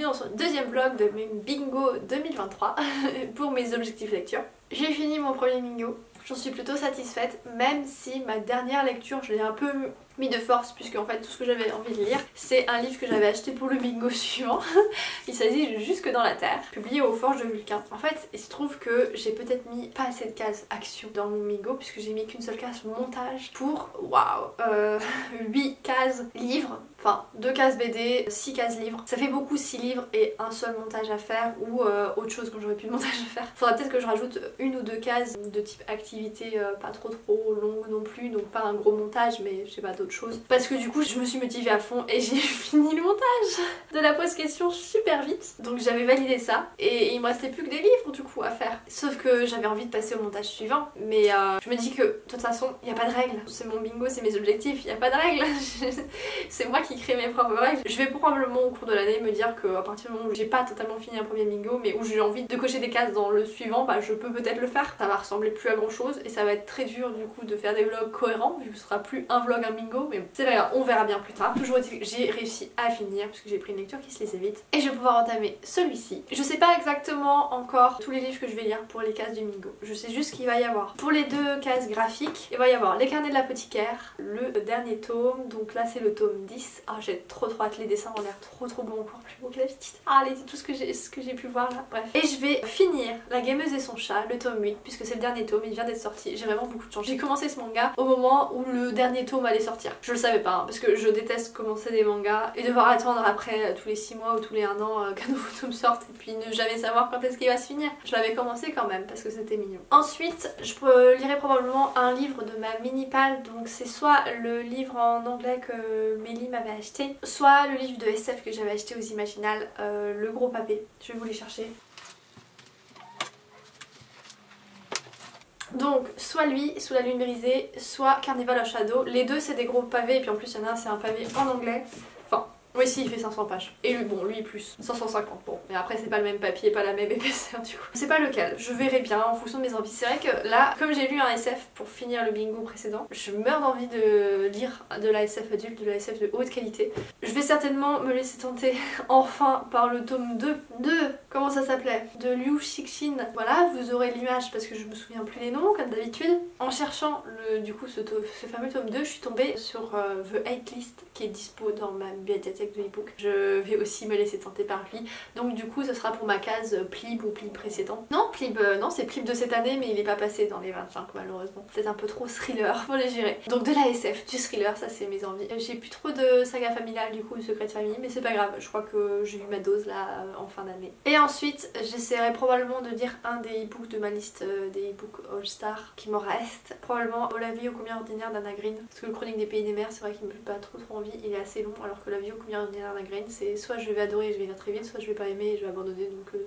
dans ce deuxième vlog de mes bingo 2023 pour mes objectifs lecture. J'ai fini mon premier bingo, j'en suis plutôt satisfaite, même si ma dernière lecture je l'ai un peu mis de force, puisque en fait tout ce que j'avais envie de lire c'est un livre que j'avais acheté pour le bingo suivant. Il s'agit de Jusque dans la Terre, publié aux Forges de Vulcain. En fait il se trouve que j'ai peut-être mis pas assez de cases action dans mon bingo, puisque j'ai mis qu'une seule case montage pour waouh 8 cases livres, enfin 2 cases BD, 6 cases livres. Ça fait beaucoup 6 livres et un seul montage à faire, ou autre chose quand j'aurai plus de montage à faire. Faudra peut-être que je rajoute 1 ou 2 cases de type activité pas trop longue non plus, donc pas un gros montage mais je sais pas, d'autres choses. Parce que du coup je me suis motivée à fond et j'ai fini le montage de la pause question super vite. Donc j'avais validé ça et il me restait plus que des livres du coup à faire. Sauf que j'avais envie de passer au montage suivant, mais je me dis que de toute façon il n'y a pas de règles. C'est mon bingo, c'est mes objectifs, il n'y a pas de règles. C'est moi qui crée mes propres règles. Je vais probablement au cours de l'année me dire qu'à partir du moment où j'ai pas totalement fini un premier bingo mais où j'ai envie de cocher des cases dans le suivant, bah je peux peut-être le faire. Ça va ressembler plus à grand chose et ça va être très dur du coup de faire des vlogs cohérents vu que ce sera plus un vlog, un bingo, mais c'est pas grave, on verra bien plus tard. Toujours est-il que j'ai réussi à finir parce que j'ai pris une lecture qui se lisait vite et je vais pouvoir entamer celui-ci. Je sais pas exactement encore tous les livres que je vais lire pour les cases du bingo, je sais juste qu'il va y avoir pour les 2 cases graphiques, il va y avoir Les Carnets de l'apothicaire, le dernier tome, donc là c'est le tome 10. Ah j'ai trop hâte, les dessins ont l'air trop beaux, encore plus beaux que la petite. Ah tout ce que j'ai pu voir là, bref. Et je vais finir La Gameuse et son chat, le tome 8, puisque c'est le dernier tome, il vient d'être sorti. J'ai vraiment beaucoup de chance. J'ai commencé ce manga au moment où le dernier tome allait sortir. Je le savais pas, hein, parce que je déteste commencer des mangas et devoir attendre après tous les 6 mois ou tous les 1 an qu'un nouveau tome sorte et puis ne jamais savoir quand est-ce qu'il va se finir. Je l'avais commencé quand même parce que c'était mignon. Ensuite, je lirai probablement un livre de ma mini-palle, donc c'est soit le livre en anglais que Mélie m'avait acheté, soit le livre de SF que j'avais acheté aux Imaginales, Le Gros Pavé. Je vais vous les chercher. Donc soit lui, Sous la lune brisée, soit Carnival of Shadow. Les deux c'est des gros pavés et puis en plus il y en a un c'est un pavé en anglais. Enfin oui si il fait 500 pages. Et lui bon lui plus 550, bon mais après c'est pas le même papier, pas la même épaisseur du coup. C'est pas lequel, je verrai bien en fonction de mes envies. C'est vrai que là comme j'ai lu un SF pour finir le bingo précédent, je meurs d'envie de lire de la SF adulte, de la SF de haute qualité. Je vais certainement me laisser tenter enfin par le tome 2 de, comment ça s'appelait, de Liu Cixin. Voilà, vous aurez l'image parce que je me souviens plus les noms comme d'habitude. En cherchant du coup ce fameux tome 2, je suis tombée sur The Hate List qui est dispo dans ma bibliothèque de e-book. Je vais aussi me laisser tenter par lui. Donc du coup ce sera pour ma case Plib ou Plib précédent. Non, Plib, non c'est Plib de cette année mais il est pas passé dans les 25 malheureusement. Peut-être un peu trop thriller pour les gérer. Donc de la SF, du thriller, ça c'est mes envies. J'ai plus trop de saga familiale du coup, secret de famille, mais c'est pas grave, je crois que j'ai eu ma dose là en fin d'année. Et ensuite j'essaierai probablement de dire un des e-books de ma liste des e-books All Star qui me reste. Probablement La vie au combien ordinaire d'Anna Green, parce que le Chronique des pays des mers c'est vrai qu'il me fait pas trop envie, il est assez long, alors que La vie au combien ordinaire d'Anna Green c'est soit je vais adorer et je vais lire très vite, soit je vais pas aimer et je vais abandonner, donc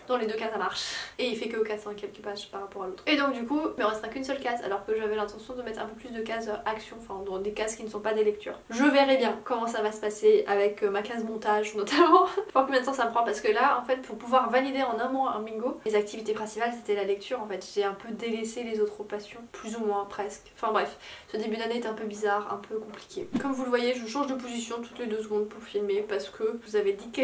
dans les deux cas ça marche. Et il fait que 400 et quelques pages par rapport à l'autre. Et donc du coup il me restera qu'une seule case, alors que j'avais l'intention de mettre un peu plus de cases action, enfin dans des cases qui ne sont pas des lectures. Je verrai bien comment ça va se passer avec ma case montage notamment. Pour combien de temps ça me prend, parce que là en fait pour pouvoir valider en un mois un bingo, les activités principales c'était la lecture en fait. J'ai un peu délaissé les autres passions, plus ou moins presque. Enfin bref, ce début d'année est un peu bizarre, un peu compliqué. Comme vous le voyez je change de position toutes les 2 secondes pour filmer parce que je vous avais dit que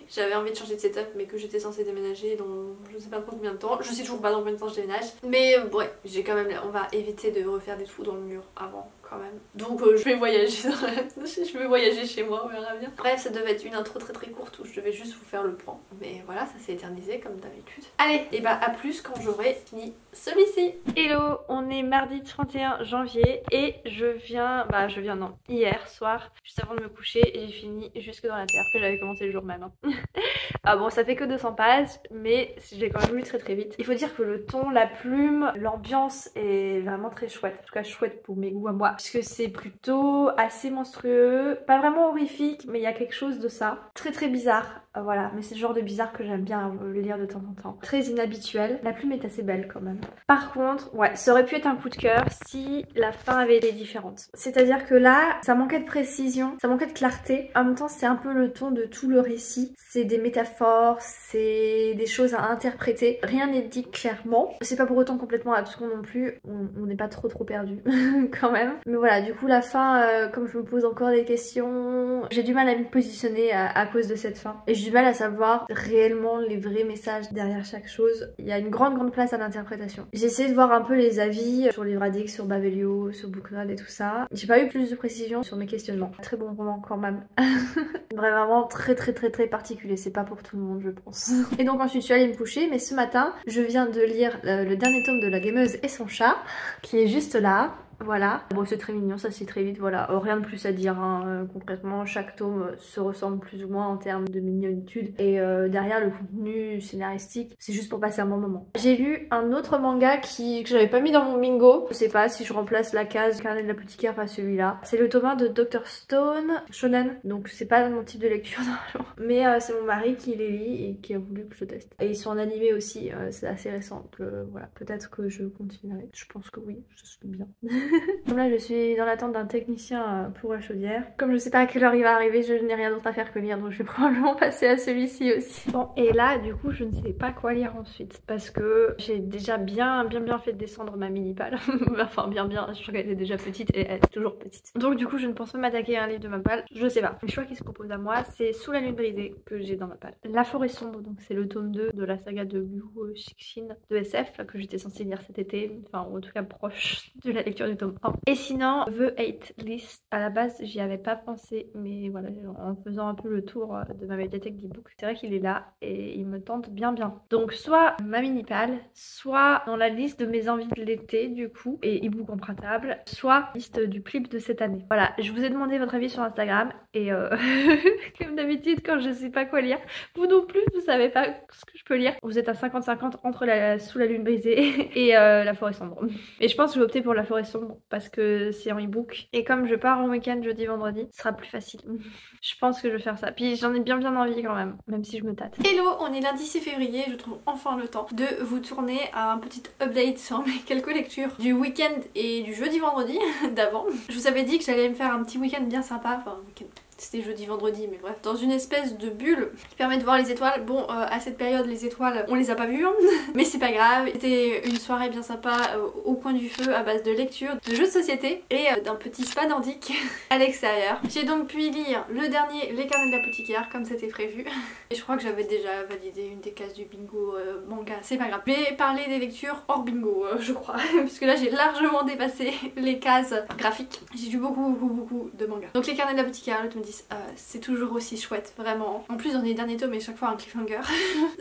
j'avais envie de changer de setup mais que j'étais censée déménager dans je sais pas trop combien de temps. Je sais toujours pas dans combien de temps je déménage. Mais ouais, j'ai quand même, on va éviter de refaire des trous dans le mur avant quand même. Donc je vais voyager je vais voyager chez moi, on verra bien. Bref, ça devait être une intro très courte où je devais juste vous faire le point. Mais voilà, ça s'est éternisé comme d'habitude. Allez, et bah à plus quand j'aurai fini celui-ci. Hello, on est mardi 31 janvier et je viens non, hier soir, juste avant de me coucher, j'ai fini Jusque dans la Terre, que j'avais commencé le jour même. Ah bon, ça fait que 200 pages, mais j'ai quand même lu très vite. Il faut dire que le ton, la plume, l'ambiance est vraiment très chouette. En tout cas chouette pour mes goûts à moi. Puisque c'est plutôt assez monstrueux, pas vraiment horrifique, mais il y a quelque chose de ça. Très bizarre, voilà. Mais c'est le genre de bizarre que j'aime bien lire de temps en temps. Très inhabituel. La plume est assez belle quand même. Par contre, ouais, ça aurait pu être un coup de cœur si la fin avait été différente. C'est-à-dire que là, ça manquait de précision, ça manquait de clarté. En même temps, c'est un peu le ton de tout le récit. C'est des métaphores, c'est des choses à interpréter. Rien n'est dit clairement. C'est pas pour autant complètement abscon non plus. On n'est pas trop perdu quand même. Mais voilà, du coup la fin, comme je me pose encore des questions, j'ai du mal à me positionner à cause de cette fin. Et du mal à savoir réellement les vrais messages derrière chaque chose. Il y a une grande place à l'interprétation. J'ai essayé de voir un peu les avis sur Livre Addict, sur Babelio, sur Booknode et tout ça. J'ai pas eu plus de précision sur mes questionnements. Très bon roman quand même. Vraiment très particulier, c'est pas pour tout le monde je pense. Et donc ensuite je suis allée me coucher, mais ce matin je viens de lire le dernier tome de La Gameuse et son chat, qui est juste là. Voilà, bon c'est très mignon, ça c'est très vite, voilà, rien de plus à dire hein. Concrètement chaque tome se ressemble plus ou moins en termes de mignonitude et derrière le contenu scénaristique c'est juste pour passer un bon moment. J'ai lu un autre manga que j'avais pas mis dans mon bingo, je sais pas si je remplace la case Carnet de l'apothicaire par celui-là. C'est le tome 1 de Dr Stone, shonen, donc c'est pas mon type de lecture normalement, mais c'est mon mari qui les lit et qui a voulu que je teste. Et ils sont en animé aussi, c'est assez récent, donc voilà, peut-être que je continuerai, je pense que oui, je suis bien. Comme là je suis dans l'attente d'un technicien pour la chaudière. Comme je sais pas à quelle heure il va arriver, je n'ai rien d'autre à faire que lire, donc je vais probablement passer à celui-ci aussi. Bon, et là du coup je ne sais pas quoi lire ensuite parce que j'ai déjà bien fait descendre ma mini palle. Enfin bien, je crois qu'elle était déjà petite et elle est toujours petite. Donc du coup je ne pense pas m'attaquer à un livre de ma palle, je sais pas. Le choix qui se propose à moi c'est Sous la lune brisée que j'ai dans ma palle. La forêt sombre, donc c'est le tome 2 de la saga de Liu Cixin de SF là, que j'étais censée lire cet été, enfin en tout cas proche de la lecture du tome 1. Et sinon, The Hate List, à la base j'y avais pas pensé, mais voilà, en faisant un peu le tour de ma médiathèque d'e-book, c'est vrai qu'il est là et il me tente bien. Donc soit ma mini-palle, soit dans la liste de mes envies de l'été du coup, et e-book empruntable, soit liste du clip de cette année. Voilà, je vous ai demandé votre avis sur Instagram et comme d'habitude quand je sais pas quoi lire, vous non plus, vous savez pas ce que je peux lire. Vous êtes à 50-50 entre Sous la lune brisée et La forêt sombre. Et je pense que je vais opter pour La forêt sombre parce que c'est en e-book. Et comme je pars en week-end jeudi vendredi, ce sera plus facile. Je pense que je vais faire ça. Puis j'en ai bien envie quand même si je me tâte. Hello, on est lundi 6 février, je trouve enfin le temps de vous tourner un petit update sur mes quelques lectures du week-end et du jeudi vendredi d'avant. Je vous avais dit que j'allais me faire un petit week-end bien sympa, enfin week-end. C'était jeudi vendredi mais bref, dans une espèce de bulle qui permet de voir les étoiles. Bon à cette période les étoiles on les a pas vues hein, mais c'est pas grave. C'était une soirée bien sympa au coin du feu à base de lecture, de jeux de société et d'un petit spa nordique à l'extérieur. J'ai donc pu lire le dernier Les Carnets de l'apothicaire comme c'était prévu et je crois que j'avais déjà validé une des cases du bingo manga, c'est pas grave. Je vais parler des lectures hors bingo je crois puisque là j'ai largement dépassé les cases graphiques. J'ai lu beaucoup de mangas. Donc Les Carnets de l'apothicaire, le tome 10, c'est toujours aussi chouette, vraiment. En plus dans les derniers tomes, et chaque fois un cliffhanger.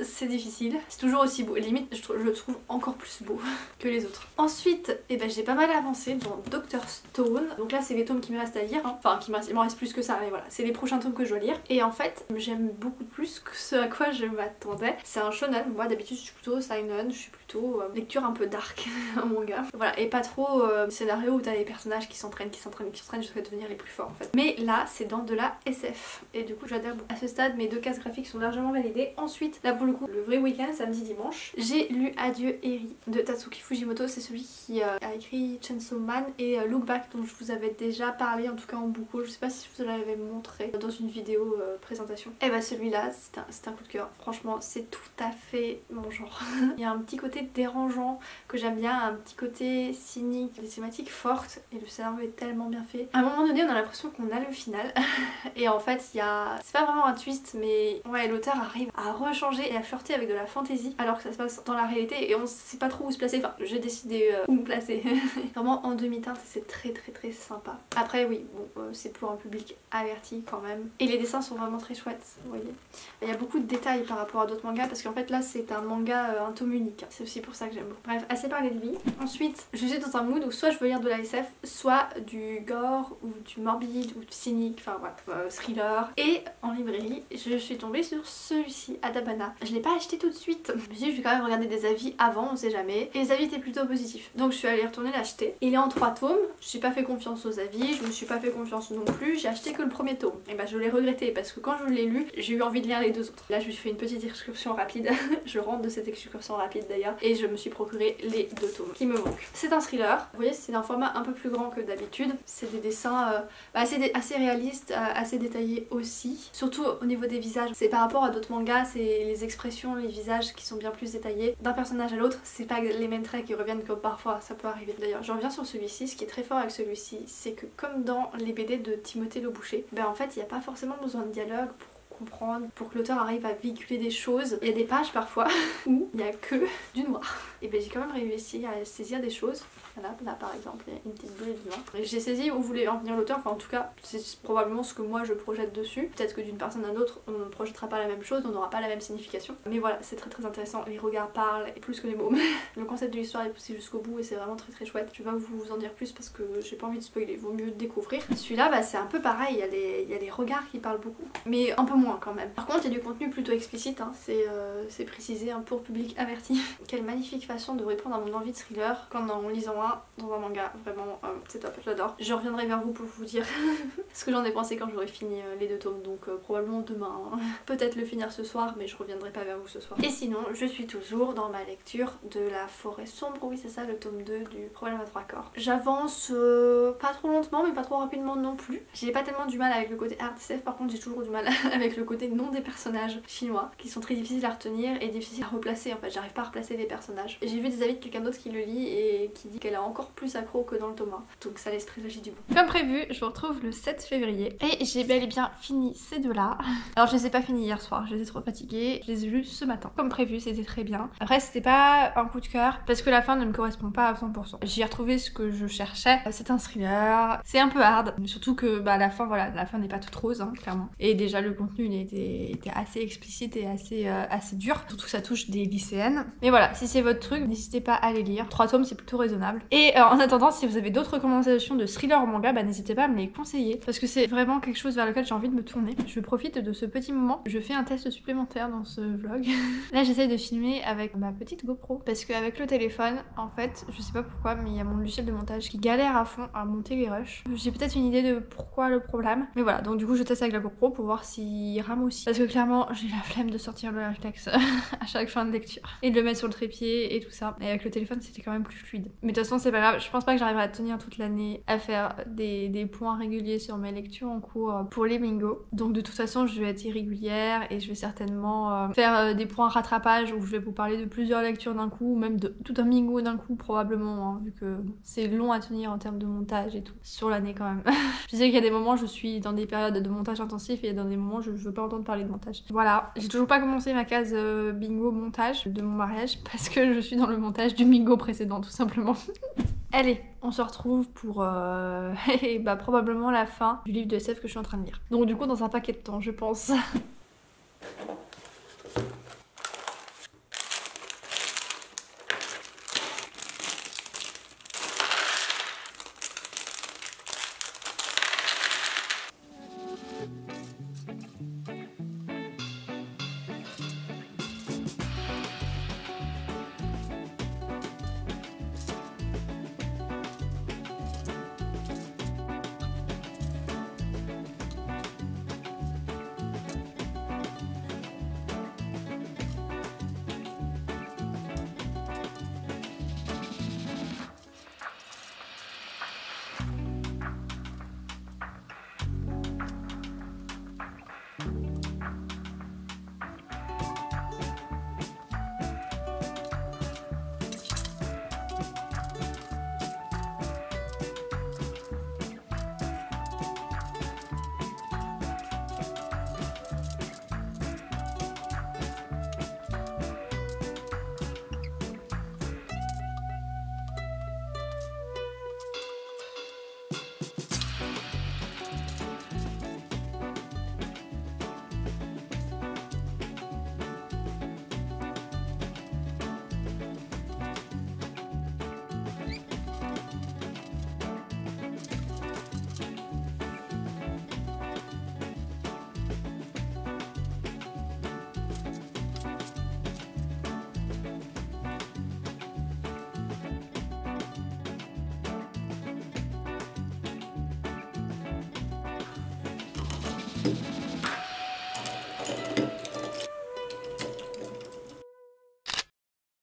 C'est difficile. C'est toujours aussi beau. Limite, je le trouve encore plus beau que les autres. Ensuite, eh ben, j'ai pas mal avancé dans Dr Stone. Donc là, c'est les tomes qui me restent à lire. Hein. Enfin, il m'en reste plus que ça, mais voilà. C'est les prochains tomes que je dois lire. Et en fait, j'aime beaucoup plus que ce à quoi je m'attendais. C'est un shonen. Moi, d'habitude, je suis plutôt seinen. Je suis plutôt lecture un peu dark, un manga. Voilà. Et pas trop scénario où t'as les personnages qui s'entraînent jusqu'à devenir les plus forts en fait. Mais là, c'est dans de la SF et du coup j'adore. À ce stade mes deux cases graphiques sont largement validées. Ensuite là pour le coup le vrai week-end samedi dimanche j'ai lu Adieu Eri de Tatsuki Fujimoto. C'est celui qui a écrit Chainsaw Man et Look Back dont je vous avais déjà parlé en tout cas en beaucoup. Je sais pas si je vous l'avais montré dans une vidéo présentation. Et bah celui-là c'est un coup de cœur. Franchement c'est tout à fait mon genre. Il y a un petit côté dérangeant que j'aime bien, un petit côté cynique, des thématiques fortes et le scénario est tellement bien fait. À un moment donné on a l'impression qu'on a le final et en fait il y a... c'est pas vraiment un twist mais ouais l'auteur arrive à rechanger et à flirter avec de la fantaisie alors que ça se passe dans la réalité et on sait pas trop où se placer. Enfin j'ai décidé où me placer. Vraiment en demi-teinte et c'est très sympa. Après oui bon c'est pour un public averti quand même et les dessins sont vraiment très chouettes, vous voyez. Il y a beaucoup de détails par rapport à d'autres mangas parce qu'en fait là c'est un manga un tome unique. C'est aussi pour ça que j'aime beaucoup. Bref, assez parlé de lui. Ensuite je suis dans un mood où soit je veux lire de la SF, soit du gore ou du morbide ou du cynique, enfin voilà, thriller. Et en librairie je suis tombée sur celui-ci, Adabana. Je l'ai pas acheté tout de suite, je me suis dit je vais quand même regarder des avis avant, on sait jamais, et les avis étaient plutôt positifs donc je suis allée retourner l'acheter. Il est en 3 tomes, je suis pas fait confiance aux avis, je me suis pas fait confiance non plus, j'ai acheté que le premier tome et bah je l'ai regretté parce que quand je l'ai lu j'ai eu envie de lire les deux autres. Là je me suis fait une petite excursion rapide je rentre de cette excursion rapide d'ailleurs et je me suis procuré les 2 tomes qui me manquent. C'est un thriller, vous voyez c'est d'un format un peu plus grand que d'habitude, c'est des dessins assez réalistes, assez détaillés aussi, surtout au niveau des visages. C'est par rapport à d'autres mangas, c'est les expressions, les visages qui sont bien plus détaillés. D'un personnage à l'autre, c'est pas les mêmes traits qui reviennent comme parfois ça peut arriver. D'ailleurs je reviens sur celui-ci, ce qui est très fort avec celui-ci, c'est que comme dans les BD de Timothée Le Boucher, ben en fait il n'y a pas forcément besoin de dialogue pour comprendre, pour que l'auteur arrive à véhiculer des choses. Il y a des pages parfois où il n'y a que du noir. Et ben j'ai quand même réussi à saisir des choses. Voilà, là par exemple, il y a une petite bulle de noir. J'ai saisi où voulait en venir l'auteur, enfin en tout cas c'est probablement ce que moi je projette dessus. Peut-être que d'une personne à une autre on ne projettera pas la même chose, on n'aura pas la même signification. Mais voilà, c'est très intéressant, les regards parlent plus que les mots. Le concept de l'histoire est poussé jusqu'au bout et c'est vraiment très chouette. Je vais pas vous en dire plus parce que j'ai pas envie de spoiler, vaut mieux découvrir. Celui-là bah, c'est un peu pareil, il y a les regards qui parlent beaucoup, mais un peu moins quand même. Par contre il y a du contenu plutôt explicite, hein. C'est précisé hein, pour public averti. Quelle magnifique façon de répondre à mon envie de thriller quand en lisant un dans un manga, vraiment c'est top, j'adore. Je reviendrai vers vous pour vous dire ce que j'en ai pensé quand j'aurai fini les 2 tomes, donc probablement demain. Hein. Peut-être le finir ce soir, mais je reviendrai pas vers vous ce soir. Et sinon, je suis toujours dans ma lecture de La Forêt Sombre, oui c'est ça, le tome 2 du Problème à 3 corps. J'avance pas trop lentement, mais pas trop rapidement non plus. J'ai pas tellement du mal avec le côté art SF, par contre j'ai toujours du mal avec le côté nom des personnages chinois, qui sont très difficiles à retenir et difficiles à replacer en fait, j'arrive pas à replacer les personnages. J'ai vu des avis de quelqu'un d'autre qui le lit et qui dit qu'elle a encore plus accro que dans le tome 1, donc ça laisse présager du bon. Comme prévu, je vous retrouve le 7 février et j'ai bel et bien fini ces deux-là. Alors je les ai pas finis hier soir, j'étais trop fatiguée, je les ai lus ce matin. Comme prévu, c'était très bien. Après c'était pas un coup de cœur parce que la fin ne me correspond pas à 100%. J'y ai retrouvé ce que je cherchais, c'est un thriller, c'est un peu hard, surtout que bah la fin voilà, la fin n'est pas toute rose hein, clairement. Et déjà le contenu il était assez explicite et assez dur, surtout que ça touche des lycéennes. Mais voilà, si c'est votre truc, n'hésitez pas à les lire. 3 tomes c'est plutôt raisonnable. Et en attendant, si vous avez d'autres recommandations de thriller ou manga, bah n'hésitez pas à me les conseiller parce que c'est vraiment quelque chose vers lequel j'ai envie de me tourner. Je profite de ce petit moment, je fais un test supplémentaire dans ce vlog. Là j'essaye de filmer avec ma petite GoPro parce qu'avec le téléphone, en fait, je sais pas pourquoi, mais il y a mon logiciel de montage qui galère à fond à monter les rushs. J'ai peut-être une idée de pourquoi le problème, mais voilà, donc du coup je teste avec la GoPro pour voir s'il rame aussi. Parce que clairement, j'ai la flemme de sortir le réflexe à chaque fin de lecture et de le mettre sur le trépied et tout ça. Et avec le téléphone, c'était quand même plus fluide. Mais de toute façon, c'est pas grave, je pense pas que j'arriverai à tenir toute l'année à faire des points réguliers sur mes lectures en cours pour les bingos. Donc de toute façon, je vais être irrégulière et je vais certainement faire des points rattrapage où je vais vous parler de plusieurs lectures d'un coup, ou même de tout un bingo d'un coup probablement, hein, vu que c'est long à tenir en termes de montage et tout, sur l'année quand même. Je sais qu'il y a des moments je suis dans des périodes de montage intensif et dans des moments je veux pas entendre parler de montage. Voilà, j'ai toujours pas commencé ma case bingo montage de mon mariage parce que je suis dans le montage du bingo précédent tout simplement. Allez, on se retrouve pour bah, probablement la fin du livre de SF que je suis en train de lire. Donc du coup dans un paquet de temps je pense.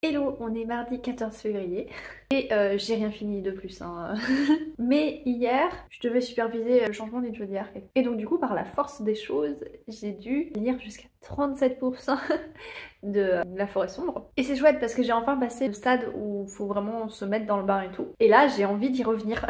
Hello, on est mardi 14 février. Et j'ai rien fini de plus hein. Mais hier je devais superviser le changement d'une chaudière et donc du coup par la force des choses j'ai dû lire jusqu'à 37% de La Forêt Sombre. Et c'est chouette parce que j'ai enfin passé le stade où il faut vraiment se mettre dans le bain et tout. Et là j'ai envie d'y revenir.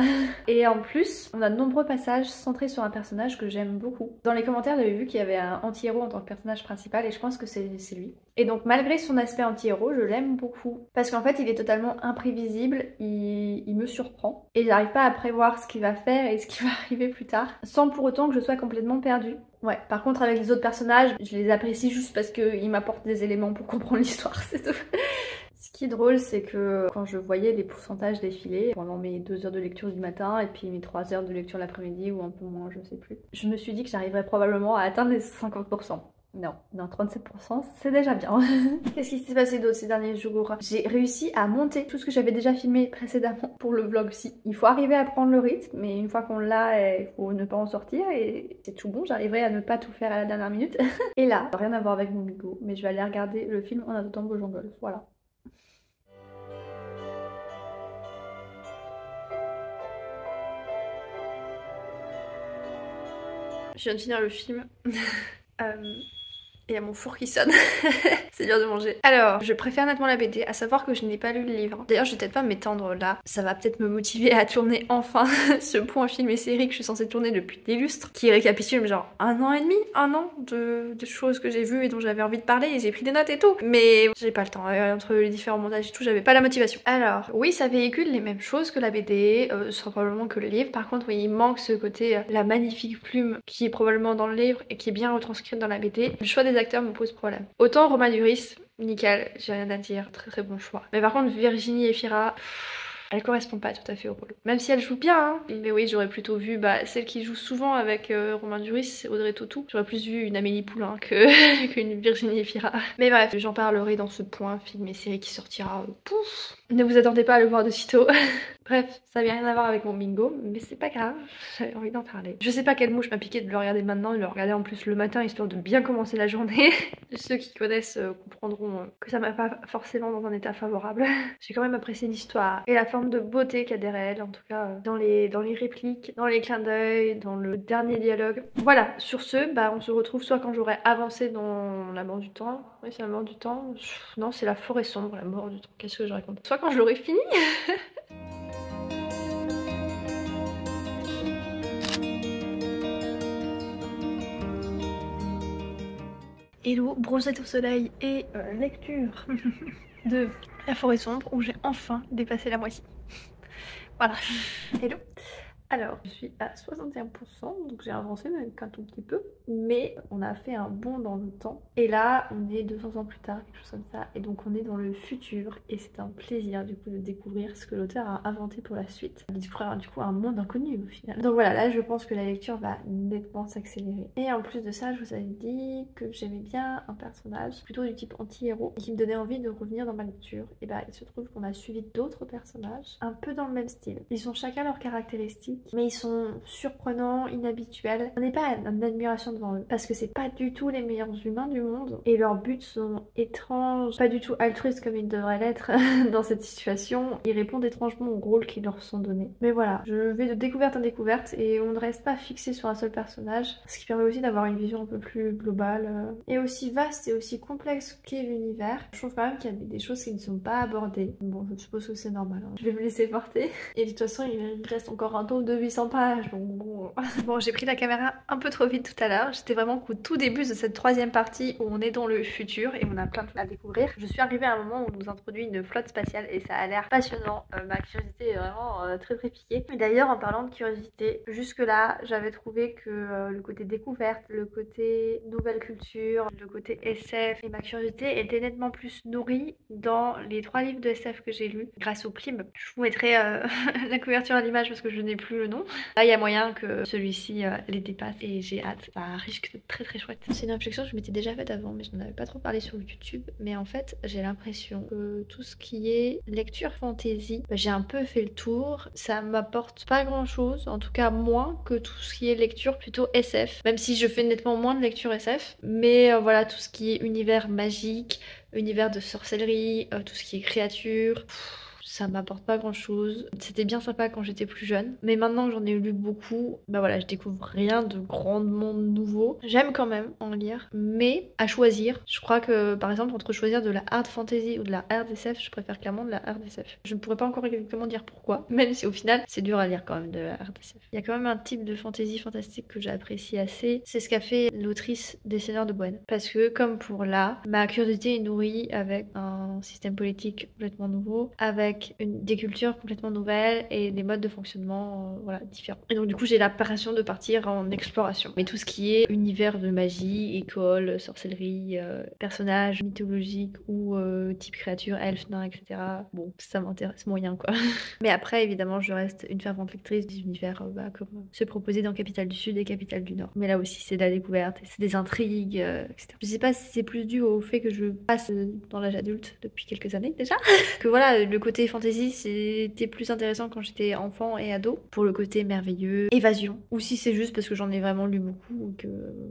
Et en plus on a de nombreux passages centrés sur un personnage que j'aime beaucoup. Dans les commentaires j'avais vu qu'il y avait un anti-héros en tant que personnage principal et je pense que c'est lui. Et donc malgré son aspect anti-héros je l'aime beaucoup. Parce qu'en fait il est totalement imprévisible, il me surprend. Et j'arrive pas à prévoir ce qu'il va faire et ce qui va arriver plus tard. Sans pour autant que je sois complètement perdue. Ouais, par contre avec les autres personnages, je les apprécie juste parce qu'ils m'apportent des éléments pour comprendre l'histoire, c'est tout. Ce qui est drôle, c'est que quand je voyais les pourcentages défiler pendant mes 2 heures de lecture du matin et puis mes 3 heures de lecture l'après-midi ou un peu moins, je sais plus, je me suis dit que j'arriverais probablement à atteindre les 50%. Non, 37% c'est déjà bien. Qu'est-ce qui s'est passé d'autre ces derniers jours? J'ai réussi à monter tout ce que j'avais déjà filmé précédemment pour le vlog aussi. Il faut arriver à prendre le rythme, mais une fois qu'on l'a, il faut ne pas en sortir et c'est tout bon, j'arriverai à ne pas tout faire à la dernière minute. Et là, rien à voir avec mon bigot, mais je vais aller regarder le film en attendant Bojangles, voilà. Je viens de finir le film. Il y a mon four qui sonne. C'est dur de manger. Alors, je préfère nettement la BD, à savoir que je n'ai pas lu le livre. D'ailleurs, je vais peut-être pas m'étendre là. Ça va peut-être me motiver à tourner enfin ce point film et série que je suis censée tourner depuis des lustres, qui récapitule genre 1 an et demi, 1 an de choses que j'ai vues et dont j'avais envie de parler et j'ai pris des notes et tout. Mais j'ai pas le temps. Entre les différents montages et tout, j'avais pas la motivation. Alors, oui, ça véhicule les mêmes choses que la BD, probablement que le livre. Par contre, oui, il manque ce côté, la magnifique plume qui est probablement dans le livre et qui est bien retranscrite dans la BD. Le choix des acteurs me pose problème. Autant Romain Duris, nickel, j'ai rien à dire, très très bon choix. Mais par contre Virginie Efira, elle correspond pas tout à fait au rôle. Même si elle joue bien, hein. Mais oui, j'aurais plutôt vu celle qui joue souvent avec Romain Duris, c'est Audrey Tautou. J'aurais plus vu une Amélie Poulain qu'une Virginie Efira. Mais bref, j'en parlerai dans ce point film et série qui sortira. Pouf. Ne vous attendez pas à le voir de sitôt. Bref, ça n'a rien à voir avec mon bingo, mais c'est pas grave, j'avais envie d'en parler. Je sais pas quelle mouche m'a piqué de le regarder maintenant, de le regarder en plus le matin, histoire de bien commencer la journée. Ceux qui connaissent comprendront que ça m'a pas forcément dans un état favorable. J'ai quand même apprécié l'histoire et la forme de beauté qu'il y a derrière elle, en tout cas dans les répliques, dans les clins d'œil, dans le dernier dialogue. Voilà, sur ce, on se retrouve soit quand j'aurai avancé dans la mort du temps. Oui, c'est la mort du temps. Non, c'est la forêt sombre, la mort du temps. Qu'est-ce que je raconte? Soit quand je l'aurai fini. Hello, brossette au soleil et lecture de La Forêt Sombre où j'ai enfin dépassé la moitié. Voilà. Hello. Alors, je suis à 61%, donc j'ai avancé même qu'un tout petit peu, mais on a fait un bond dans le temps. Et là, on est 200 ans plus tard, quelque chose comme ça, et donc on est dans le futur, et c'est un plaisir du coup de découvrir ce que l'auteur a inventé pour la suite, de découvrir du coup un monde inconnu au final. Donc voilà, là je pense que la lecture va nettement s'accélérer. Et en plus de ça, je vous avais dit que j'aimais bien un personnage plutôt du type anti-héros, qui me donnait envie de revenir dans ma lecture. Et il se trouve qu'on a suivi d'autres personnages, un peu dans le même style. Ils ont chacun leurs caractéristiques, mais ils sont surprenants, inhabituels. On n'est pas en admiration devant eux parce que c'est pas du tout les meilleurs humains du monde et leurs buts sont étranges, pas du tout altruistes comme ils devraient l'être dans cette situation. Ils répondent étrangement aux rôles qui leur sont donnés. Mais voilà, je vais de découverte en découverte et on ne reste pas fixé sur un seul personnage, ce qui permet aussi d'avoir une vision un peu plus globale et aussi vaste et aussi complexe qu'est l'univers. Je trouve quand même qu'il y a des choses qui ne sont pas abordées. Bon, je suppose que c'est normal, hein. Je vais me laisser porter. Et de toute façon, il reste encore un tome de 800 pages, donc bon... Bon, j'ai pris la caméra un peu trop vite tout à l'heure. J'étais vraiment qu'au tout début de cette 3e partie où on est dans le futur et on a plein de choses à découvrir. Je suis arrivée à un moment où on nous introduit une flotte spatiale et ça a l'air passionnant. Ma curiosité est vraiment très très piquée. Et d'ailleurs, en parlant de curiosité, jusque là, j'avais trouvé que le côté découverte, le côté nouvelle culture, le côté SF et ma curiosité était nettement plus nourrie dans les 3 livres de SF que j'ai lus grâce au Plim. Je vous mettrai la couverture à l'image parce que je n'ai plus le nom. Là, il y a moyen que celui-ci les dépasse et j'ai hâte. Ça risque d'être très très chouette. C'est une réflexion que je m'étais déjà faite avant, mais je n'en avais pas trop parlé sur YouTube. Mais en fait, j'ai l'impression que tout ce qui est lecture fantasy, j'ai un peu fait le tour. Ça m'apporte pas grand-chose, en tout cas moins que tout ce qui est lecture plutôt SF. Même si je fais nettement moins de lecture SF. Mais voilà, tout ce qui est univers magique, univers de sorcellerie, tout ce qui est créature... ça m'apporte pas grand chose. C'était bien sympa quand j'étais plus jeune, mais maintenant que j'en ai lu beaucoup, bah voilà, je découvre rien de grandement nouveau. J'aime quand même en lire, mais à choisir, je crois que par exemple entre choisir de la hard fantasy ou de la hard SF, je préfère clairement de la hard SF. Je ne pourrais pas encore exactement dire pourquoi, même si au final c'est dur à lire quand même de la hard SF. Il y a quand même un type de fantasy fantastique que j'apprécie assez, c'est ce qu'a fait l'autrice des Seigneurs de Bohème. Parce que comme pour là, ma curiosité est nourrie avec un système politique complètement nouveau, avec des cultures complètement nouvelles et des modes de fonctionnement voilà, différents. Et donc du coup j'ai l'impression de partir en exploration. Mais tout ce qui est univers de magie, école, sorcellerie, personnages mythologiques ou type créature, elfe, nain, etc. Bon, ça m'intéresse moyen quoi. Mais après évidemment je reste une fervente lectrice des univers comme se proposer dans Capitale du Sud et Capitale du Nord. Mais là aussi c'est de la découverte, c'est des intrigues, etc. Je sais pas si c'est plus dû au fait que je passe dans l'âge adulte depuis quelques années déjà. Que voilà, le côté fantasy c'était plus intéressant quand j'étais enfant et ado. Pour le côté merveilleux, évasion. Ou si c'est juste parce que j'en ai vraiment lu beaucoup, que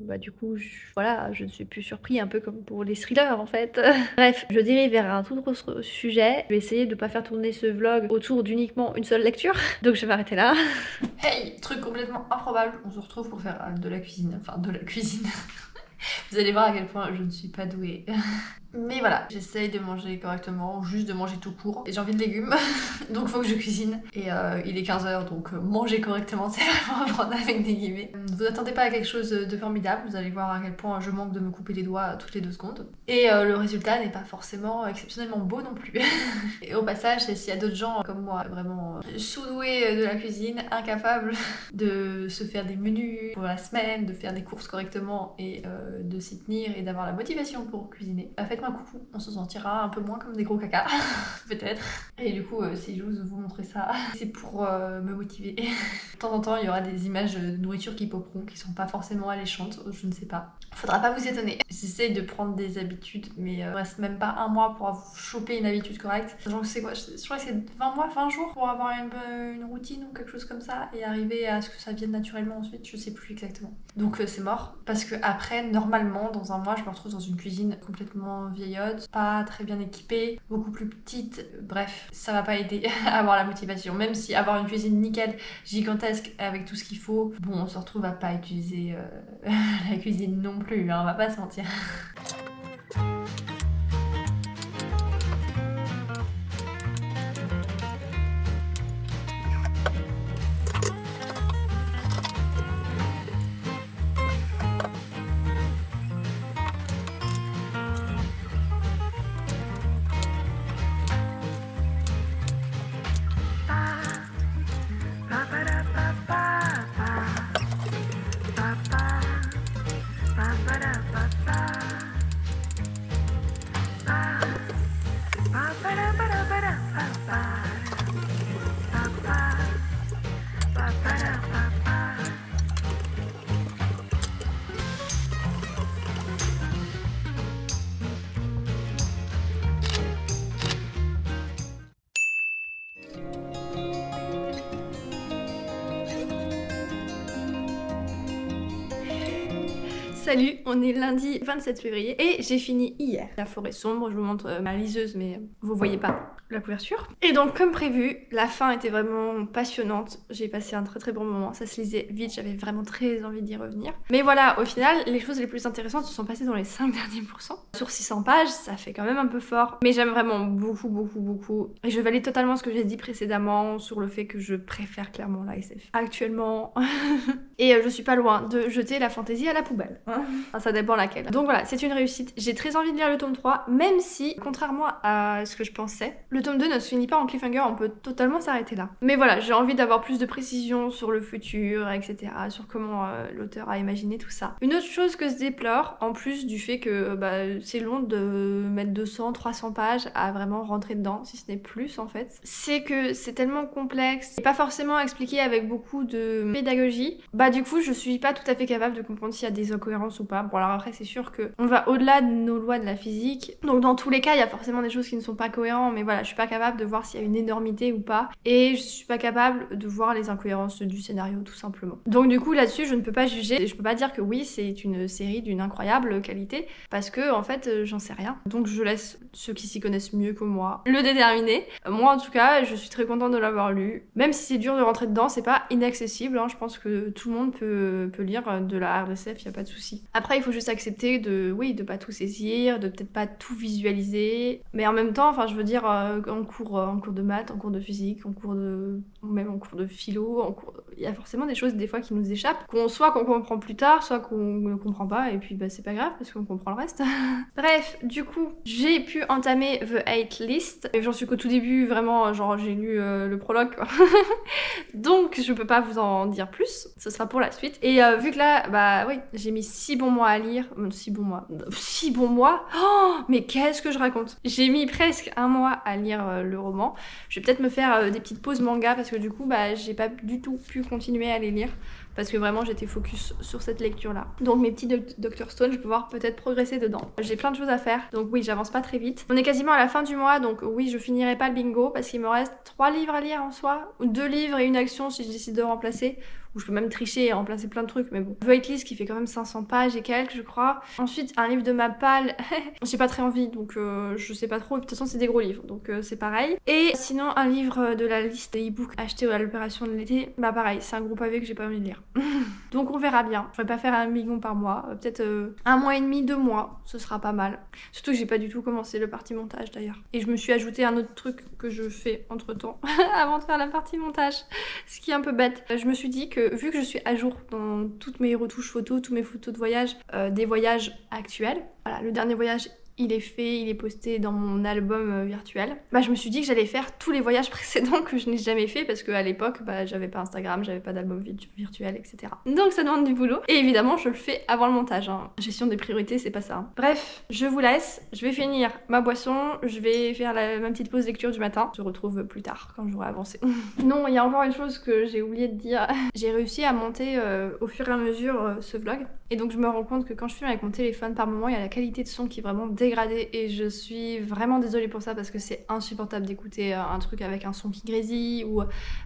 bah du coup, voilà, je ne suis plus surpris, un peu comme pour les thrillers en fait. Bref, je dérive vers un tout autre sujet. Je vais essayer de pas faire tourner ce vlog autour d'uniquement une seule lecture. Donc je vais m'arrêter là. Hey, truc complètement improbable, on se retrouve pour faire de la cuisine. Enfin, de la cuisine. Vous allez voir à quel point je ne suis pas douée. Mais voilà, j'essaye de manger correctement, ou juste de manger tout court. Et j'ai envie de légumes, donc faut que je cuisine. Et il est 15h, donc manger correctement, c'est vraiment à prendre avec des guillemets. Ne vous attendez pas à quelque chose de formidable, vous allez voir à quel point je manque de me couper les doigts toutes les 2 secondes. Et le résultat n'est pas forcément exceptionnellement beau non plus. Et au passage, s'il y a d'autres gens comme moi, vraiment sous-doués de la cuisine, incapables de se faire des menus pour la semaine, de faire des courses correctement et de s'y tenir et d'avoir la motivation pour cuisiner, faites-moi un coucou, on se sentira un peu moins comme des gros caca, peut-être. Et du coup, si j'ose vous montrer ça, c'est pour me motiver. De temps en temps, il y aura des images de nourriture qui poperont, qui sont pas forcément alléchantes, je ne sais pas. Faudra pas vous étonner. J'essaye de prendre des habitudes, mais il reste même pas un mois pour choper une habitude correcte. Genre, c'est quoi, je crois que c'est 20 mois, 20 jours pour avoir une routine ou quelque chose comme ça, et arriver à ce que ça vienne naturellement ensuite, je sais plus exactement. Donc c'est mort, parce que après, normalement, dans un mois, je me retrouve dans une cuisine complètement vieillotte, pas très bien équipée, beaucoup plus petite, bref, ça va pas aider à avoir la motivation, même si avoir une cuisine nickel, gigantesque, avec tout ce qu'il faut, bon, on se retrouve à pas utiliser la cuisine non plus, hein, on va pas se mentir. Salut, on est lundi 27 février et j'ai fini hier La Forêt Sombre. Je vous montre ma liseuse mais vous voyez pas la couverture. Et donc comme prévu, la fin était vraiment passionnante. J'ai passé un très bon moment, ça se lisait vite, j'avais vraiment très envie d'y revenir. Mais voilà, au final, les choses les plus intéressantes se sont passées dans les 5 derniers pourcents. Sur 600 pages, ça fait quand même un peu fort. Mais j'aime vraiment beaucoup. Et je valide totalement ce que j'ai dit précédemment sur le fait que je préfère clairement la SF actuellement. Et je suis pas loin de jeter la fantasy à la poubelle. Hein, ça dépend laquelle. Donc voilà, c'est une réussite. J'ai très envie de lire le tome 3, même si, contrairement à ce que je pensais, le tome 2 ne se finit pas en cliffhanger, on peut totalement s'arrêter là. Mais voilà, j'ai envie d'avoir plus de précision sur le futur, etc., sur comment l'auteur a imaginé tout ça. Une autre chose que je déplore, en plus du fait que c'est long de mettre 200, 300 pages à vraiment rentrer dedans, si ce n'est plus en fait, c'est que c'est tellement complexe et pas forcément expliqué avec beaucoup de pédagogie, du coup je suis pas tout à fait capable de comprendre s'il y a des incohérences incohérence ou pas. Bon alors après c'est sûr que on va au-delà de nos lois de la physique, donc dans tous les cas il y a forcément des choses qui ne sont pas cohérentes, mais voilà, je suis pas capable de voir s'il y a une énormité ou pas, et je suis pas capable de voir les incohérences du scénario tout simplement. Donc du coup là-dessus je ne peux pas juger, je peux pas dire que oui c'est une série d'une incroyable qualité, parce que en fait j'en sais rien. Donc je laisse ceux qui s'y connaissent mieux que moi le déterminer. Moi en tout cas je suis très contente de l'avoir lu, même si c'est dur de rentrer dedans, c'est pas inaccessible, hein. Je pense que tout le monde peut lire de la RSF, y a pas de souci. Après il faut juste accepter de pas tout saisir, de peut-être pas tout visualiser, mais en même temps, enfin je veux dire en cours de maths, en cours de physique, même en cours de philo, il y a forcément des choses des fois qui nous échappent, soit qu'on comprend plus tard, soit qu'on ne comprend pas, et puis bah c'est pas grave parce qu'on comprend le reste. Bref, du coup, j'ai pu entamer The Hate List, et j'en suis qu'au tout début, vraiment, genre j'ai lu le prologue quoi. Donc je peux pas vous en dire plus, ce sera pour la suite. Et vu que là, bah oui, j'ai mis 6 bons mois à lire, 6 bons mois, oh, mais qu'est-ce que je raconte? J'ai mis presque un mois à lire le roman. Je vais peut-être me faire des petites pauses manga parce que du coup, bah j'ai pas du tout pu continuer à les lire, parce que vraiment j'étais focus sur cette lecture là. Donc mes petits Dr Stone, je peux voir peut-être progresser dedans. J'ai plein de choses à faire, donc oui j'avance pas très vite. On est quasiment à la fin du mois, donc oui je finirai pas le bingo parce qu'il me reste 3 livres à lire en soi, ou 2 livres et une action si je décide de remplacer, ou je peux même tricher et remplacer plein de trucs, mais bon. The Hate List qui fait quand même 500 pages et quelques je crois. Ensuite un livre de Mappal, j'ai pas très envie, donc je sais pas trop, et de toute façon c'est des gros livres, donc c'est pareil. Et sinon un livre de la liste des e-books achetés à l'opération de l'été, bah pareil, c'est un gros pavé que j'ai pas envie de lire. Donc on verra bien. Je vais pas faire 1 million par mois, peut-être 1 mois et demi, 2 mois, ce sera pas mal. Surtout que j'ai pas du tout commencé le partie montage d'ailleurs. Et je me suis ajouté un autre truc que je fais entre temps, avant de faire la partie montage, ce qui est un peu bête. Je me suis dit que vu que je suis à jour dans toutes mes retouches photos, tous mes photos de voyage, des voyages actuels, voilà, le dernier voyage il est fait, il est posté dans mon album virtuel. Bah je me suis dit que j'allais faire tous les voyages précédents que je n'ai jamais fait parce qu'à l'époque bah j'avais pas Instagram, j'avais pas d'album virtuel, etc. Donc ça demande du boulot. Et évidemment je le fais avant le montage, hein. Gestion des priorités c'est pas ça, hein. Bref, je vous laisse, je vais finir ma boisson, je vais faire ma petite pause lecture du matin. Je retrouve plus tard quand j'aurai avancé. Non, il y a encore une chose que j'ai oublié de dire. J'ai réussi à monter au fur et à mesure ce vlog. Et donc je me rends compte que quand je filme avec mon téléphone, par moment il y a la qualité de son qui est vraiment dégradée, et je suis vraiment désolée pour ça parce que c'est insupportable d'écouter un truc avec un son qui grésille ou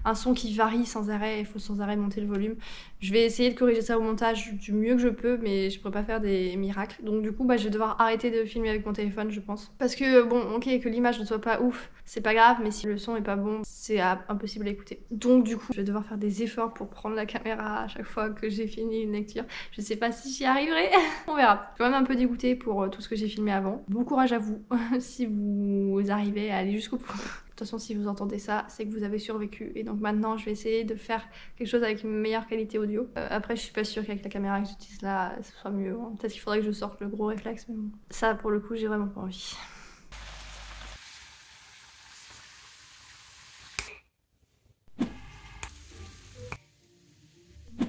un son qui varie sans arrêt, il faut sans arrêt monter le volume. Je vais essayer de corriger ça au montage du mieux que je peux, mais je pourrais pas faire des miracles. Donc du coup bah je vais devoir arrêter de filmer avec mon téléphone je pense. Parce que bon ok que l'image ne soit pas ouf, c'est pas grave, mais si le son est pas bon, c'est impossible à écouter. Donc du coup je vais devoir faire des efforts pour prendre la caméra à chaque fois que j'ai fini une lecture. Je sais pas si j'y arriverai, on verra. Je suis quand même un peu dégoûtée pour tout ce que j'ai filmé avant. Bon courage à vous si vous arrivez à aller jusqu'au bout. De toute façon si vous entendez ça, c'est que vous avez survécu, et donc maintenant je vais essayer de faire quelque chose avec une meilleure qualité audio. Après je suis pas sûre qu'avec la caméra que j'utilise là, ce soit mieux, hein. Peut-être qu'il faudrait que je sorte le gros réflexe, mais bon. Ça pour le coup j'ai vraiment pas envie.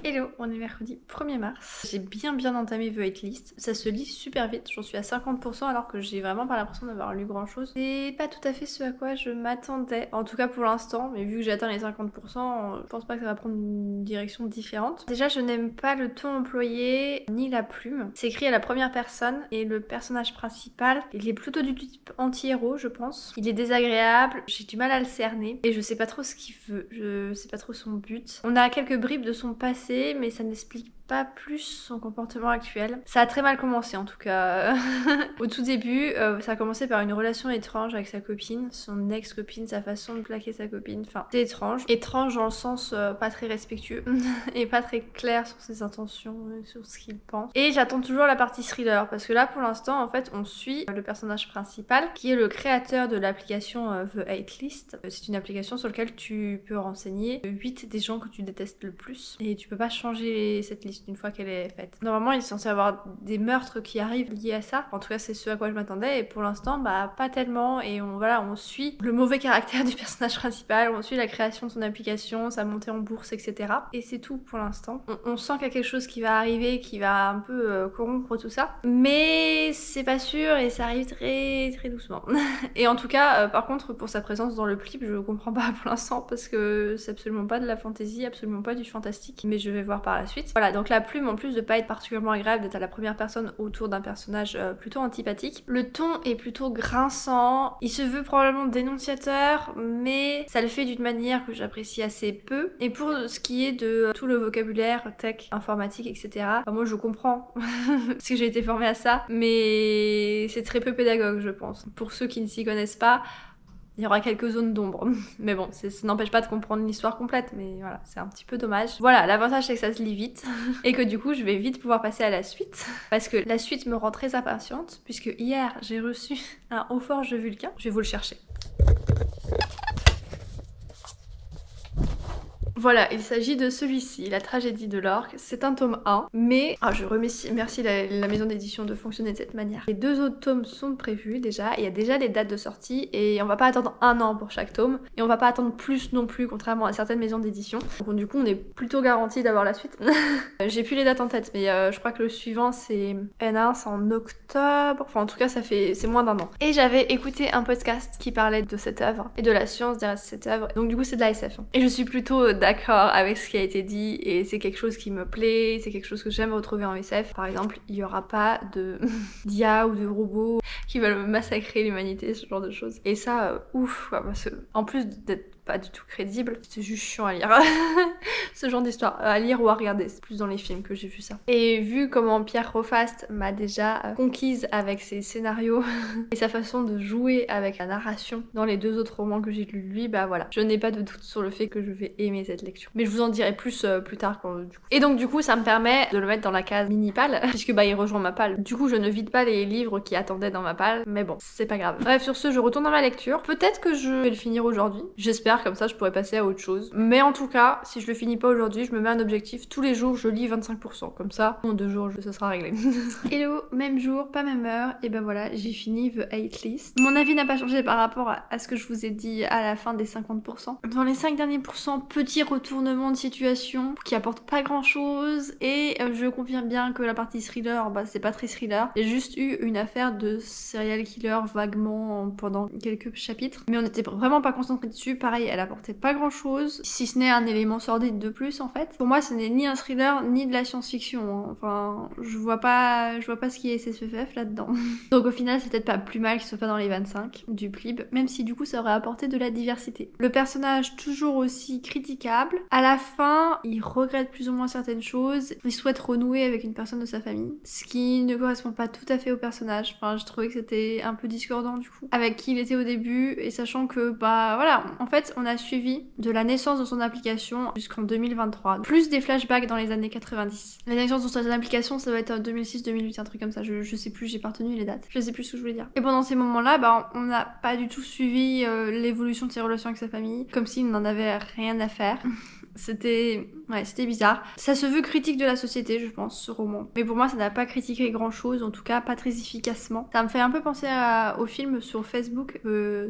Hello, on est mercredi 1er mars. J'ai bien entamé The Hate List. Ça se lit super vite, j'en suis à 50% alors que j'ai vraiment pas l'impression d'avoir lu grand chose. C'est pas tout à fait ce à quoi je m'attendais, en tout cas pour l'instant, mais vu que j'ai atteint les 50%, je pense pas que ça va prendre une direction différente. Déjà je n'aime pas le ton employé, ni la plume. C'est écrit à la première personne, et le personnage principal, il est plutôt du type anti-héros je pense. Il est désagréable, j'ai du mal à le cerner, et je sais pas trop ce qu'il veut, je sais pas trop son but. On a quelques bribes de son passé, mais ça n'explique pas plus son comportement actuel. Ça a très mal commencé en tout cas. Au tout début, ça a commencé par une relation étrange avec sa copine, son ex-copine, sa façon de plaquer sa copine, enfin c'est étrange. Étrange dans le sens pas très respectueux et pas très clair sur ses intentions, sur ce qu'il pense. Et j'attends toujours la partie thriller parce que là pour l'instant en fait on suit le personnage principal qui est le créateur de l'application The Hate List. C'est une application sur laquelle tu peux renseigner 8 des gens que tu détestes le plus, et tu peux pas changer cette liste une fois qu'elle est faite. Normalement il est censé avoir des meurtres qui arrivent liés à ça, en tout cas c'est ce à quoi je m'attendais, et pour l'instant bah pas tellement, et on suit le mauvais caractère du personnage principal, on suit la création de son application, sa montée en bourse, etc. Et c'est tout pour l'instant. On sent qu'il y a quelque chose qui va arriver, qui va un peu corrompre tout ça, mais c'est pas sûr et ça arrive très doucement. Et en tout cas par contre pour sa présence dans le clip je comprends pas pour l'instant parce que c'est absolument pas de la fantasy, absolument pas du fantastique, mais je vais voir par la suite. Voilà, donc Donc la plume, en plus de pas être particulièrement agréable, d'être à la première personne autour d'un personnage plutôt antipathique. Le ton est plutôt grinçant, il se veut probablement dénonciateur, mais ça le fait d'une manière que j'apprécie assez peu. Et pour ce qui est de tout le vocabulaire tech, informatique, etc., moi je comprends, parce que j'ai été formée à ça, mais c'est très peu pédagogue, je pense. Pour ceux qui ne s'y connaissent pas, il y aura quelques zones d'ombre. Mais bon, ça n'empêche pas de comprendre l'histoire complète, mais voilà, c'est un petit peu dommage. Voilà, l'avantage c'est que ça se lit vite, et que du coup je vais vite pouvoir passer à la suite, parce que la suite me rend très impatiente, puisque hier j'ai reçu un Haut-Forge de Vulcain. Je vais vous le chercher. Voilà, il s'agit de celui-ci, La tragédie de l'orque. C'est un tome 1, mais je remercie la maison d'édition de fonctionner de cette manière. Les 2 autres tomes sont prévus déjà, il y a déjà les dates de sortie, et on va pas attendre 1 an pour chaque tome, et on va pas attendre plus non plus, contrairement à certaines maisons d'édition. Donc du coup on est plutôt garanti d'avoir la suite. J'ai plus les dates en tête, mais je crois que le suivant c'est N1, c'est en octobre, enfin en tout cas c'est moins d'1 an. Et j'avais écouté un podcast qui parlait de cette œuvre, et de la science derrière cette œuvre, donc du coup c'est de la SF. Et je suis plutôt d'accord avec ce qui a été dit, et c'est quelque chose qui me plaît, c'est quelque chose que j'aime retrouver en SF. Par exemple, il y aura pas de d'IA ou de robots qui veulent massacrer l'humanité, ce genre de choses. Et ça, ouf, quoi, parce que en plus d'être pas du tout crédible, c'est juste chiant à lire. Ce genre d'histoire, à lire ou à regarder, c'est plus dans les films que j'ai vu ça. Et vu comment Pierre Rofast m'a déjà conquise avec ses scénarios et sa façon de jouer avec la narration dans les 2 autres romans que j'ai lus de lui, bah voilà, je n'ai pas de doute sur le fait que je vais aimer cette lecture. Mais je vous en dirai plus plus tard du coup. Et donc du coup ça me permet de le mettre dans la case mini-palle, puisque bah il rejoint ma palle. Du coup je ne vide pas les livres qui attendaient dans ma palle, mais bon, c'est pas grave. Bref, sur ce, je retourne dans ma lecture. Peut-être que je vais le finir aujourd'hui, j'espère, comme ça je pourrais passer à autre chose. Mais en tout cas, si je le finis pas aujourd'hui, je me mets un objectif, tous les jours je lis 25%, comme ça, en 2 jours ça sera réglé. Hello, même jour, pas même heure, et ben voilà, j'ai fini The Hate List. Mon avis n'a pas changé par rapport à ce que je vous ai dit à la fin des 50%. Dans les 5 derniers pourcents, petit retournement de situation qui apporte pas grand chose, et je confirme bien que la partie thriller, bah c'est pas très thriller. J'ai juste eu une affaire de serial killer vaguement pendant quelques chapitres, mais on n'était vraiment pas concentré dessus. Pareil, elle apportait pas grand chose, si ce n'est un élément sordide de plus en fait. Pour moi, ce n'est ni un thriller ni de la science-fiction, hein. Enfin, je vois pas ce qui est SFF là-dedans. Donc au final, c'est peut-être pas plus mal qu'il soit pas dans les 25 du PLIB, même si du coup ça aurait apporté de la diversité. Le personnage toujours aussi critiquable. À la fin, il regrette plus ou moins certaines choses. Il souhaite renouer avec une personne de sa famille, ce qui ne correspond pas tout à fait au personnage. Enfin, je trouvais que c'était un peu discordant du coup, avec qui il était au début, et sachant que bah voilà, en fait, on a suivi de la naissance de son application jusqu'en 2023. Plus des flashbacks dans les années 90. La naissance de son application, ça doit être en 2006-2008, un truc comme ça. Je sais plus, j'ai pas retenu les dates. Je sais plus ce que je voulais dire. Et pendant ces moments-là, bah, on n'a pas du tout suivi l'évolution de ses relations avec sa famille, comme s'il n'en avait rien à faire. C'était bizarre. Ça se veut critique de la société, je pense, ce roman. Mais pour moi, ça n'a pas critiqué grand-chose, en tout cas pas très efficacement. Ça me fait un peu penser au film sur Facebook,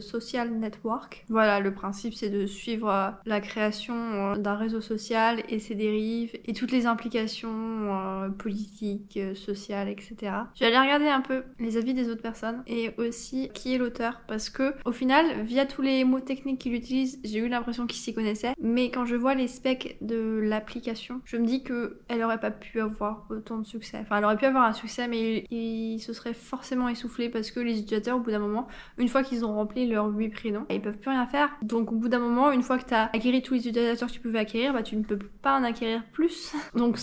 Social Network. Voilà, le principe c'est de suivre la création d'un réseau social et ses dérives et toutes les implications politiques, sociales, etc. Je vais aller regarder un peu les avis des autres personnes et aussi qui est l'auteur, parce que au final, via tous les mots techniques qu'il utilise, j'ai eu l'impression qu'il s'y connaissait. Mais quand je vois les specs de l'application, je me dis que elle aurait pas pu avoir autant de succès. Enfin, elle aurait pu avoir un succès, mais il se serait forcément essoufflé, parce que les utilisateurs, au bout d'un moment, une fois qu'ils ont rempli leurs 8 prénoms, ils peuvent plus rien faire. Donc au bout d'un moment, une fois que t'as acquéri tous les utilisateurs que tu pouvais acquérir, bah tu ne peux pas en acquérir plus. Donc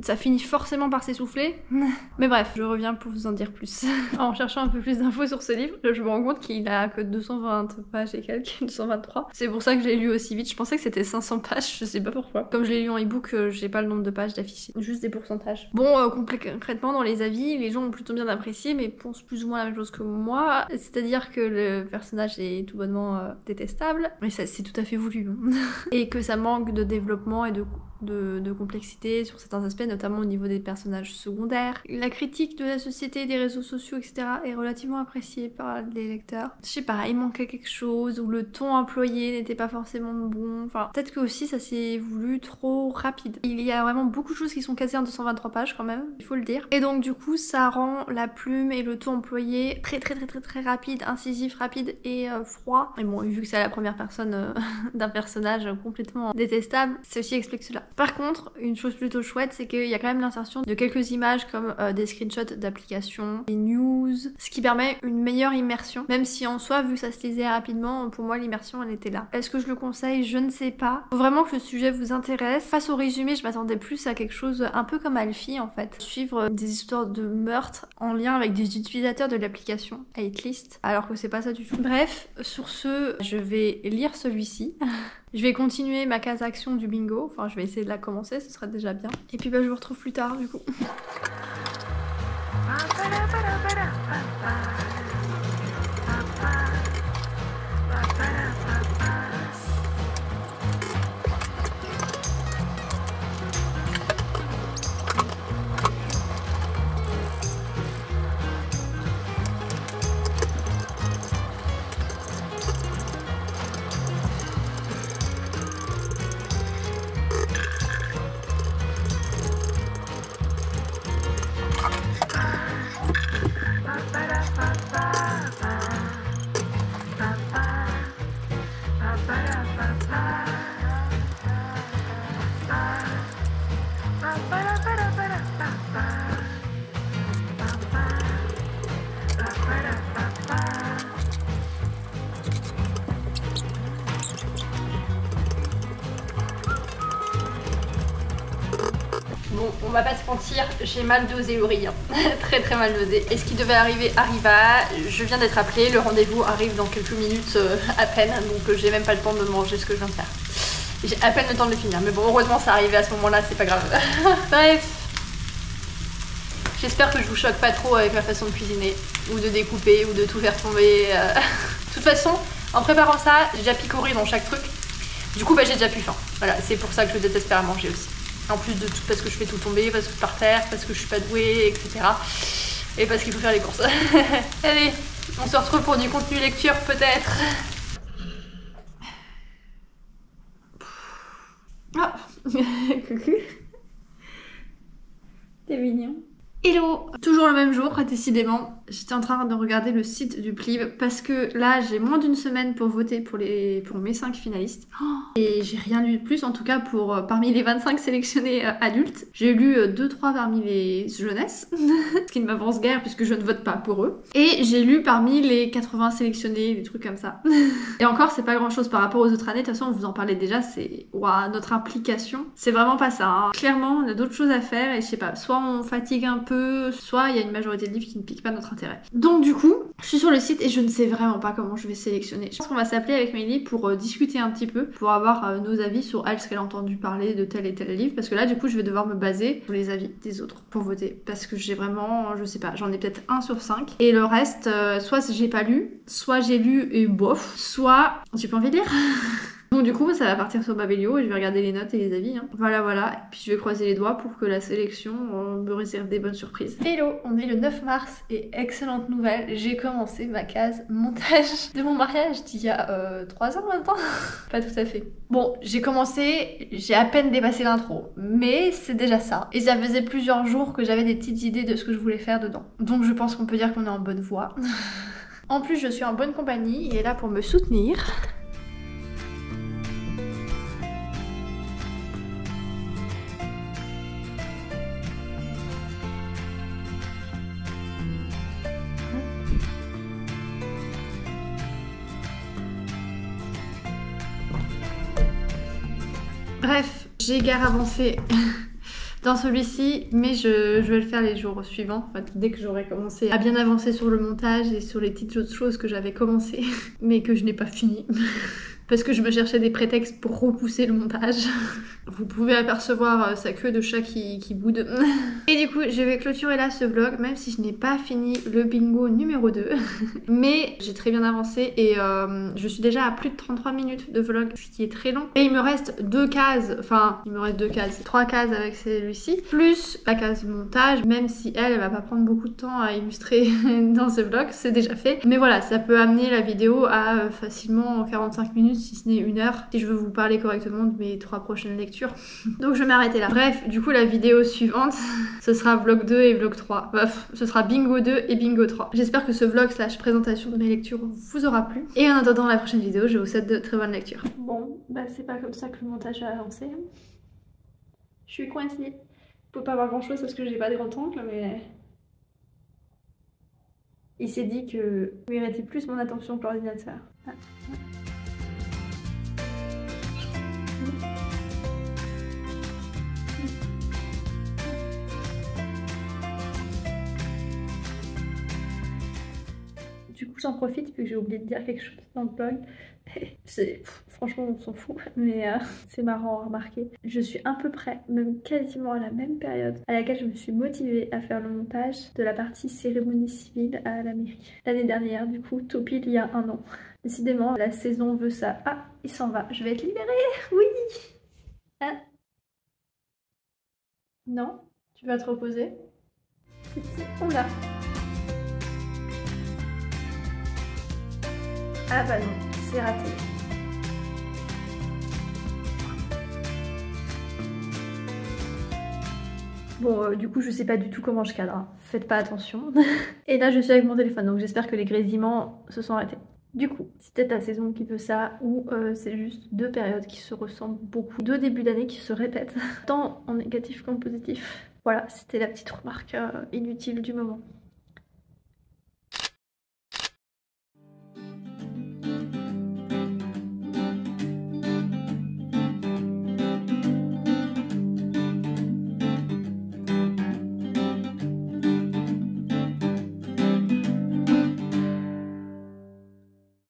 ça finit forcément par s'essouffler. Mais bref, je reviens pour vous en dire plus. En cherchant un peu plus d'infos sur ce livre, je me rends compte qu'il a que 220 pages et quelques, 223. C'est pour ça que je l'ai lu aussi vite. Je pensais que c'était 500 pages, je sais pas pourquoi. Comme je l'ai lu en ebook, j'ai pas le nombre de pages d'affichés, juste des pourcentages. Bon, concrètement, dans les avis, les gens ont plutôt bien apprécié, mais pensent plus ou moins la même chose que moi. C'est-à-dire que le personnage est tout bonnement détestable, mais ça c'est tout à fait voulu. Hein. Et que ça manque de développement et de complexité sur certains aspects, notamment au niveau des personnages secondaires. La critique de la société, des réseaux sociaux, etc. est relativement appréciée par les lecteurs. Je sais pas, il manquait quelque chose, ou le ton employé n'était pas forcément bon. Enfin, peut-être que aussi ça s'est voulu trop rapide. Il y a vraiment beaucoup de choses qui sont casées en 223 pages quand même, il faut le dire. Et donc du coup, ça rend la plume et le ton employé très rapide, incisif, rapide et froid. Et bon, vu que c'est à la première personne d'un personnage complètement détestable, c'est aussi explique cela. Par contre, une chose plutôt chouette, c'est qu'il y a quand même l'insertion de quelques images comme des screenshots d'applications, des news, ce qui permet une meilleure immersion, même si en soi, vu que ça se lisait rapidement, pour moi l'immersion elle était là. Est-ce que je le conseille? Je ne sais pas. Faut vraiment que le sujet vous intéresse. Face au résumé, je m'attendais plus à quelque chose un peu comme Alfie en fait. Suivre des histoires de meurtre en lien avec des utilisateurs de l'application Hatelist, alors que c'est pas ça du tout. Bref, sur ce, je vais lire celui-ci. Je vais continuer ma case action du bingo, enfin je vais essayer de la commencer, ce serait déjà bien. Et puis bah je vous retrouve plus tard du coup. Bon, on va pas se mentir, j'ai mal dosé le riz, très très mal dosé. Et ce qui devait arriver arriva, je viens d'être appelée, le rendez-vous arrive dans quelques minutes à peine, donc j'ai même pas le temps de manger ce que je viens de faire. J'ai à peine le temps de le finir, mais bon, heureusement ça arrivait à ce moment-là, c'est pas grave. Bref, j'espère que je vous choque pas trop avec ma façon de cuisiner, ou de découper, ou de tout faire tomber. De toute façon, en préparant ça, j'ai déjà picoré dans chaque truc, du coup bah, j'ai déjà plus faim. Voilà, c'est pour ça que je déteste faire à manger aussi. En plus de tout, parce que je fais tout tomber, parce que par terre, parce que je suis pas douée, etc. Et parce qu'il faut faire les courses. Allez, on se retrouve pour du contenu lecture peut-être. Ah, coucou. T'es mignon. Hello! Toujours le même jour, décidément. J'étais en train de regarder le site du Pliv parce que là j'ai moins d'une semaine pour voter pour mes 5 finalistes. Et j'ai rien lu de plus, en tout cas pour parmi les 25 sélectionnés adultes. J'ai lu 2-3 parmi les jeunesses, ce qui ne m'avance guère puisque je ne vote pas pour eux. Et j'ai lu parmi les 80 sélectionnés, des trucs comme ça. Et encore c'est pas grand chose par rapport aux autres années, de toute façon on vous en parlait déjà, c'est ouah, notre implication. C'est vraiment pas ça, hein. Clairement on a d'autres choses à faire et je sais pas, soit on fatigue un peu, soit il y a une majorité de livres qui ne piquent pas notre intérêt. Donc du coup, je suis sur le site et je ne sais vraiment pas comment je vais sélectionner. Je pense qu'on va s'appeler avec Meili pour discuter un petit peu, pour avoir nos avis sur elle, ce qu'elle a entendu parler de tel et tel livre, parce que là du coup je vais devoir me baser sur les avis des autres pour voter, parce que j'ai vraiment, je sais pas, j'en ai peut-être 1 sur 5, et le reste, soit j'ai pas lu, soit j'ai lu et bof, soit j'ai pas envie de lire. Donc du coup ça va partir sur Babelio et je vais regarder les notes et les avis, hein. Voilà, et puis je vais croiser les doigts pour que la sélection me réserve des bonnes surprises. Hello, on est le 9 mars et excellente nouvelle, j'ai commencé ma case montage de mon mariage d'il y a 3 ans maintenant. Pas tout à fait. Bon, j'ai commencé, j'ai à peine dépassé l'intro, mais c'est déjà ça. Et ça faisait plusieurs jours que j'avais des petites idées de ce que je voulais faire dedans. Donc je pense qu'on peut dire qu'on est en bonne voie. En plus je suis en bonne compagnie, il est là pour me soutenir. Bref, j'ai gare avancé dans celui-ci, mais je vais le faire les jours suivants, en fait, dès que j'aurai commencé à bien avancer sur le montage et sur les petites autres choses que j'avais commencé, mais que je n'ai pas fini. Parce que je me cherchais des prétextes pour repousser le montage. Vous pouvez apercevoir sa queue de chat qui boude. Et du coup, je vais clôturer là ce vlog, même si je n'ai pas fini le bingo numéro 2. Mais j'ai très bien avancé et je suis déjà à plus de 33 minutes de vlog, ce qui est très long. Et il me reste 2 cases, enfin, il me reste 2 cases, 3 cases avec celui-ci, plus la case montage, même si elle va pas prendre beaucoup de temps à illustrer dans ce vlog, c'est déjà fait. Mais voilà, ça peut amener la vidéo à facilement 45 minutes, si ce n'est 1 heure, si je veux vous parler correctement de mes 3 prochaines lectures. Donc je vais m'arrêter là. Bref, du coup la vidéo suivante, ce sera vlog 2 et vlog 3. Bref, ce sera bingo 2 et bingo 3. J'espère que ce vlog / présentation de mes lectures vous aura plu. Et en attendant la prochaine vidéo, je vous souhaite de très bonnes lectures. Bon, bah c'est pas comme ça que le montage va avancer. Je suis coincée. Je peux pas voir grand chose parce que j'ai pas de grand ongle, mais... Il s'est dit que il méritait plus mon attention que l'ordinateur. Ah. Du coup j'en profite vu que j'ai oublié de dire quelque chose dans le blog. Franchement on s'en fout, mais c'est marrant à remarquer. Je suis à peu près, même quasiment à la même période à laquelle je me suis motivée à faire le montage de la partie cérémonie civile à la mairie. L'année dernière, du coup, tout pile il y a un an. Décidément, la saison veut ça. Ah, il s'en va, je vais être libérée, oui. Hein? Non? Tu vas te reposer? Oula. Ah bah non, c'est raté. Bon, du coup, je sais pas du tout comment je cadre, hein. Faites pas attention. Et là, je suis avec mon téléphone, donc j'espère que les grésillements se sont arrêtés. Du coup, c'est peut-être la saison qui veut ça, ou c'est juste deux périodes qui se ressemblent beaucoup, deux débuts d'année qui se répètent, tant en négatif qu'en positif. Voilà, c'était la petite remarque inutile du moment.